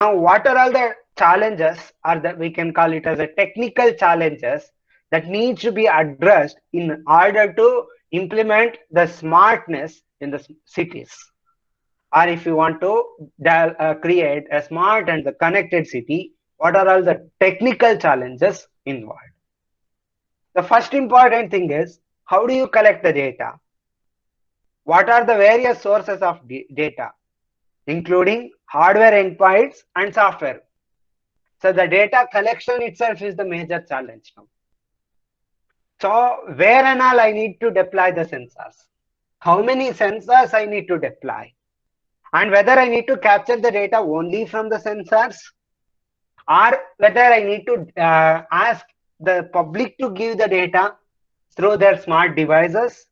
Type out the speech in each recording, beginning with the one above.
Now, what are all the challenges, or that we can call it as a technical challenges that needs to be addressed in order to implement the smartness in the cities? Or if you want to create a smart and the connected city, what are all the technical challenges involved? The first important thing is, how do you collect the data? What are the various sources of data, including hardware endpoints and software? So the data collection itself is the major challenge now. So where and all I need to deploy the sensors? How many sensors I need to deploy? And whether I need to capture the data only from the sensors, or whether I need to ask the public to give the data through their smart devices,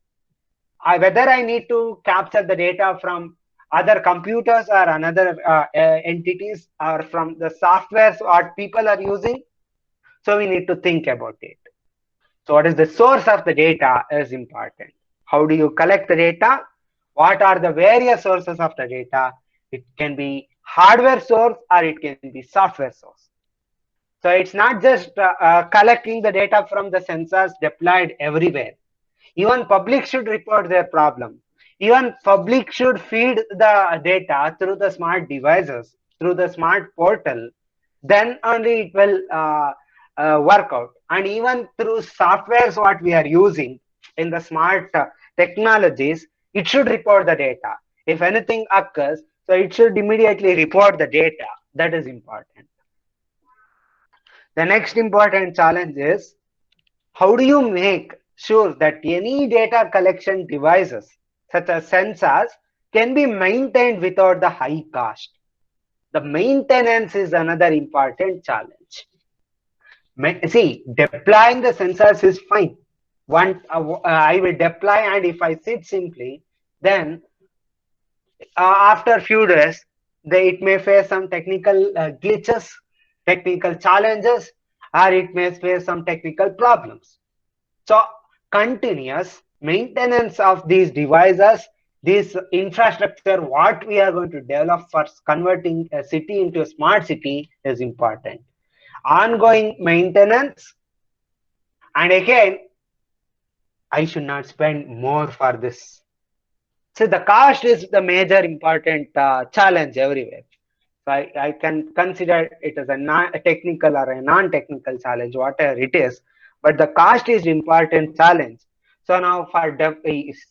whether I need to capture the data from other computers or another entities, or from the softwares what people are using. So we need to think about it. So what is the source of the data is important. How do you collect the data? What are the various sources of the data? It can be hardware source or it can be software source. So it's not just collecting the data from the sensors deployed everywhere. Even public should report their problem. Even public should feed the data through the smart devices, through the smart portal. Then only it will work out. And even through softwares what we are using in the smart technologies, it should report the data. If anything occurs, so it should immediately report the data. That is important. The next important challenge is, how do you make sure that any data collection devices, such as sensors, can be maintained without the high cost? The maintenance is another important challenge. See, deploying the sensors is fine. I will deploy, and if I sit simply, then after a few days, it may face some technical glitches, technical challenges, or it may face some technical problems. So continuous maintenance of these devices, this infrastructure, what we are going to develop for converting a city into a smart city is important. Ongoing maintenance, and again, I should not spend more for this. So the cost is the major important challenge everywhere. So I can consider it as a technical or a non-technical challenge, whatever it is. But the cost is important challenge. So now for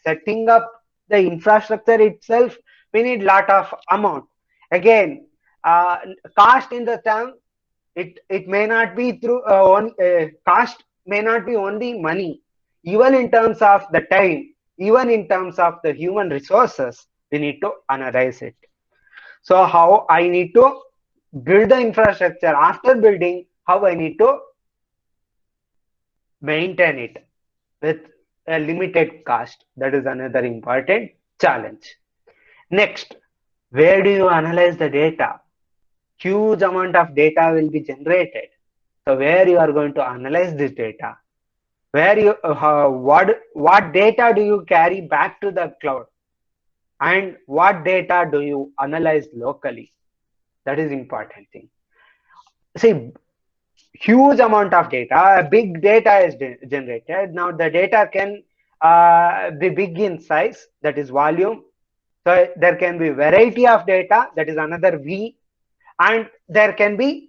setting up the infrastructure itself, we need lot of amount. Again, cost in the term, it may not be through cost may not be only money. Even in terms of the time, even in terms of the human resources, we need to analyze it. So how I need to build the infrastructure, after building, how I need to maintain it with a limited cost. That is another important challenge. Next, where do you analyze the data? Huge amount of data will be generated. So where you are going to analyze this data? Where you what data do you carry back to the cloud? And what data do you analyze locally? That is important thing. See, huge amount of data, big data is generated. Now the data can be big in size, that is volume. So there can be variety of data, that is another V, and there can be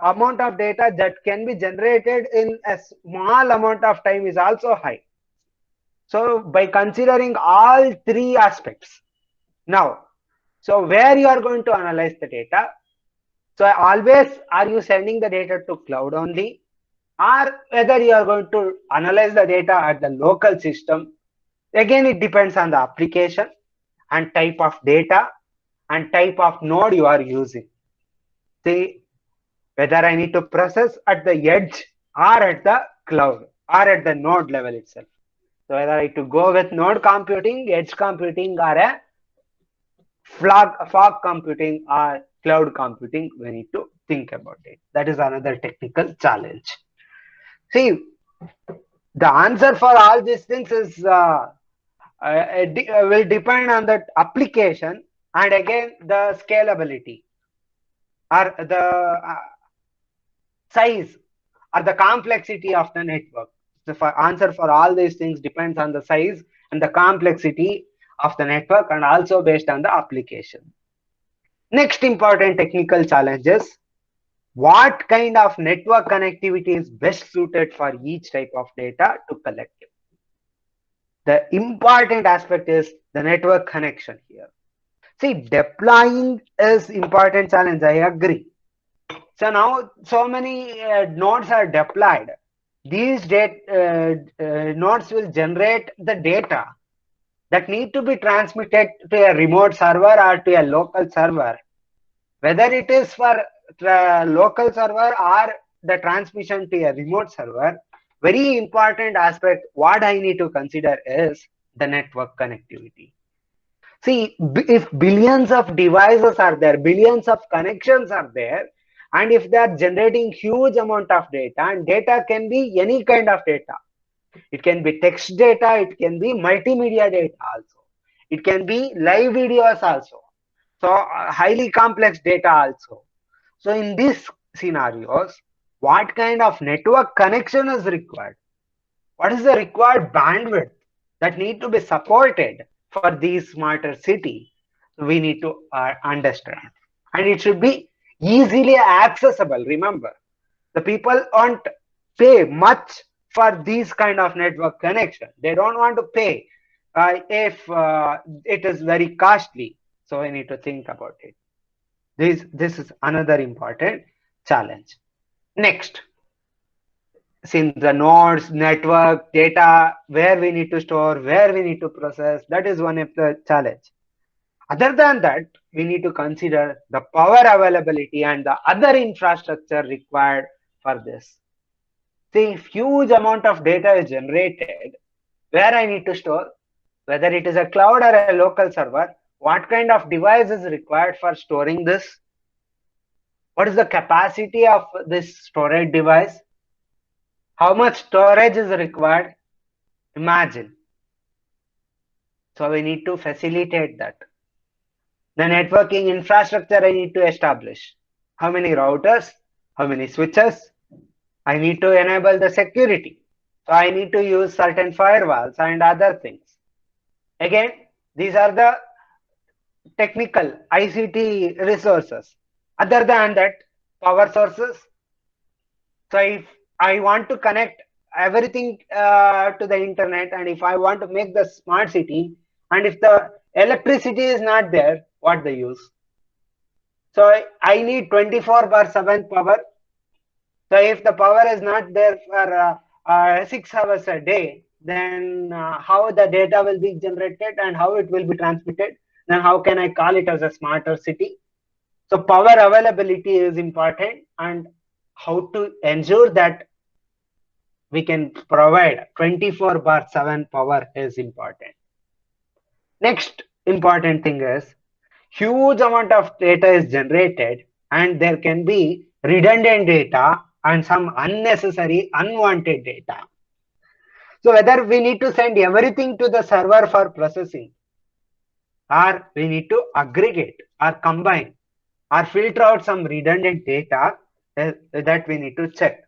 amount of data that can be generated in a small amount of time is also high. So by considering all three aspects, now, so where you are going to analyze the data? So always, are you sending the data to cloud only, or whether you are going to analyze the data at the local system? Again, it depends on the application and type of data and type of node you are using. See, whether I need to process at the edge or at the cloud or at the node level itself. So whether I need to go with node computing, edge computing, or a fog computing or cloud computing, we need to think about it. That is another technical challenge. See, the answer for all these things is will depend on that application And again, the scalability or the size or the complexity of the network. The answer for all these things depends on the size and the complexity of the network, and also based on the application. Next important technical challenges: what kind of network connectivity is best suited for each type of data to collect? The important aspect is the network connection here. See, deploying is important challenge, I agree. So now so many nodes are deployed. These nodes will generate the data that need to be transmitted to a remote server or to a local server. Whether it is for the local server or the transmission to a remote server, very important aspect what I need to consider is the network connectivity. See, if billions of devices are there, billions of connections are there, and if they are generating huge amount of data, and data can be any kind of data. It can be text data, it can be multimedia data also. It can be live videos also. So highly complex data also. So in these scenarios, what kind of network connection is required? What is the required bandwidth that need to be supported for these smarter city? We need to understand, and it should be easily accessible. Remember, the people won't pay much for these kind of network connection. They don't want to pay if it is very costly. So we need to think about it. This is another important challenge. Next, since the nodes, network, data, where we need to store, where we need to process, that is one of the challenge. Other than that, we need to consider the power availability and the other infrastructure required for this. See, if huge amount of data is generated, where I need to store, whether it is a cloud or a local server, what kind of device is required for storing this? What is the capacity of this storage device? How much storage is required? Imagine. So we need to facilitate that. The networking infrastructure I need to establish. How many routers? How many switches? I need to enable the security. So I need to use certain firewalls and other things. Again, these are the technical ICT resources. Other than that, power sources. So if I want to connect everything to the internet, and if I want to make the smart city, and if the electricity is not there, what the use? So I need 24/7 power. So if the power is not there for 6 hours a day, then how the data will be generated and how it will be transmitted? Then how can I call it as a smarter city? So power availability is important, and how to ensure that we can provide 24/7 power is important. Next important thing is huge amount of data is generated, and there can be redundant data and some unnecessary unwanted data. So whether we need to send everything to the server for processing, or we need to aggregate or combine or filter out some redundant data, that we need to check.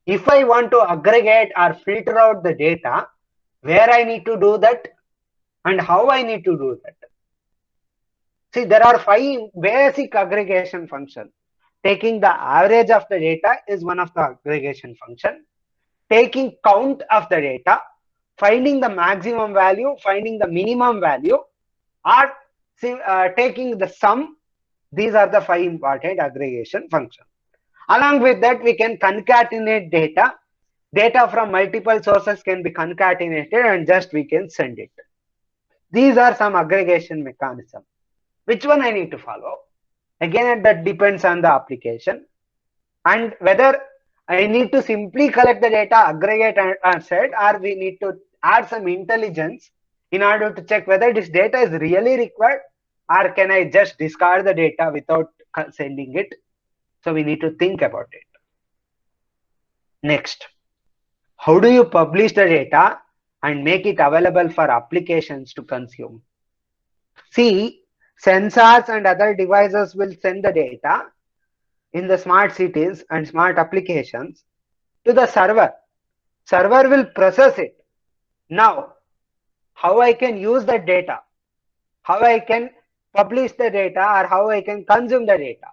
If I want to aggregate or filter out the data, where I need to do that and how I need to do that. See, there are 5 basic aggregation functions. Taking the average of the data is one of the aggregation function. Taking count of the data, finding the maximum value, finding the minimum value, or taking the sum. These are the 5 important aggregation functions. Along with that, we can concatenate data. Data from multiple sources can be concatenated, and just we can send it. These are some aggregation mechanism. Which one I need to follow? Again, that depends on the application and whether I need to simply collect the data, aggregate and set, or we need to add some intelligence in order to check whether this data is really required, or can I just discard the data without sending it. So we need to think about it. Next, how do you publish the data and make it available for applications to consume? See, Sensors and other devices will send the data in the smart cities and smart applications to the server. Server will process it. Now, how I can use that data, how I can publish the data, or how I can consume the data.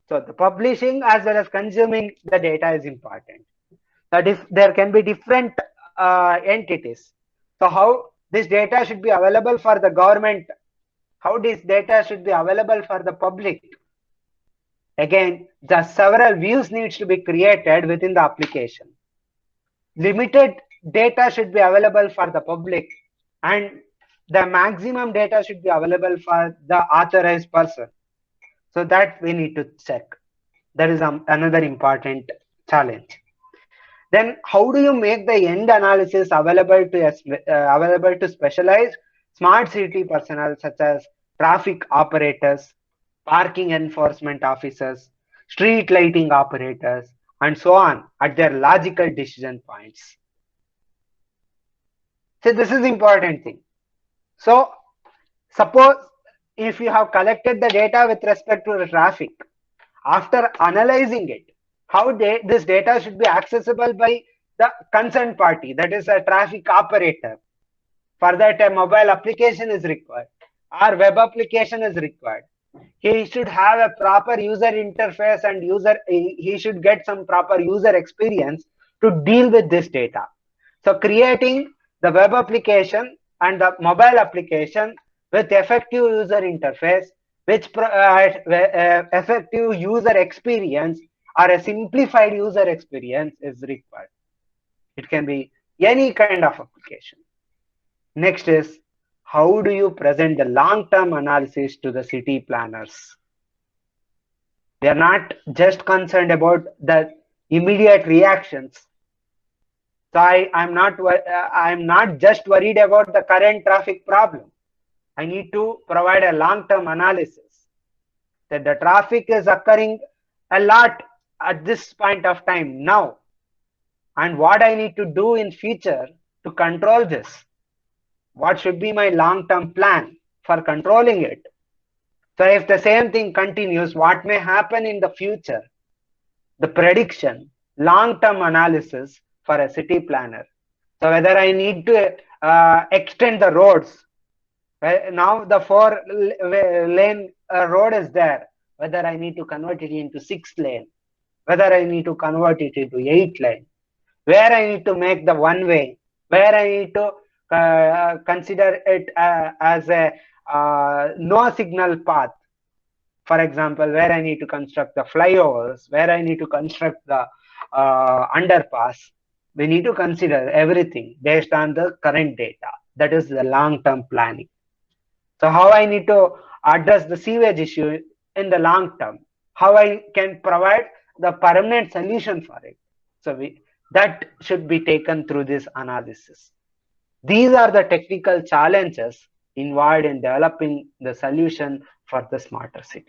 So the publishing as well as consuming the data is important. That if there can be different entities. So how this data should be available for the government, how this data should be available for the public. Again, the several views needs to be created within the application. Limited data should be available for the public, and the maximum data should be available for the authorized person. So that we need to check. That is another important challenge. Then how do you make the end analysis available to specialized smart city personnel such as traffic operators, parking enforcement officers, street lighting operators, and so on at their logical decision points? So this is important thing. So suppose if you have collected the data with respect to the traffic, after analyzing it, how this data should be accessible by the concerned party, that is a traffic operator. For that, a mobile application is required or web application is required. He should have a proper user interface and he should get some proper user experience to deal with this data. So creating the web application and the mobile application with effective user interface, which provides effective user experience or a simplified user experience is required. It can be any kind of application. Next is, how do you present the long-term analysis to the city planners? They are not just concerned about the immediate reactions. So I'm not just worried about the current traffic problem. I need to provide a long-term analysis that the traffic is occurring a lot at this point of time now, and what I need to do in future to control this. What should be my long-term plan for controlling it? So if the same thing continues, what may happen in the future? The prediction, long-term analysis for a city planner. So whether I need to extend the roads. Now the 4-lane road is there. Whether I need to convert it into 6-lane. Whether I need to convert it into 8-lane. Where I need to make the one-way. Where I need to consider it as a no signal path. For example, where I need to construct the flyovers, where I need to construct the underpass. We need to consider everything based on the current data. That is the long-term planning. So how I need to address the sewage issue in the long term, how I can provide the permanent solution for it. So that should be taken through this analysis. These are the technical challenges involved in developing the solution for the smarter city.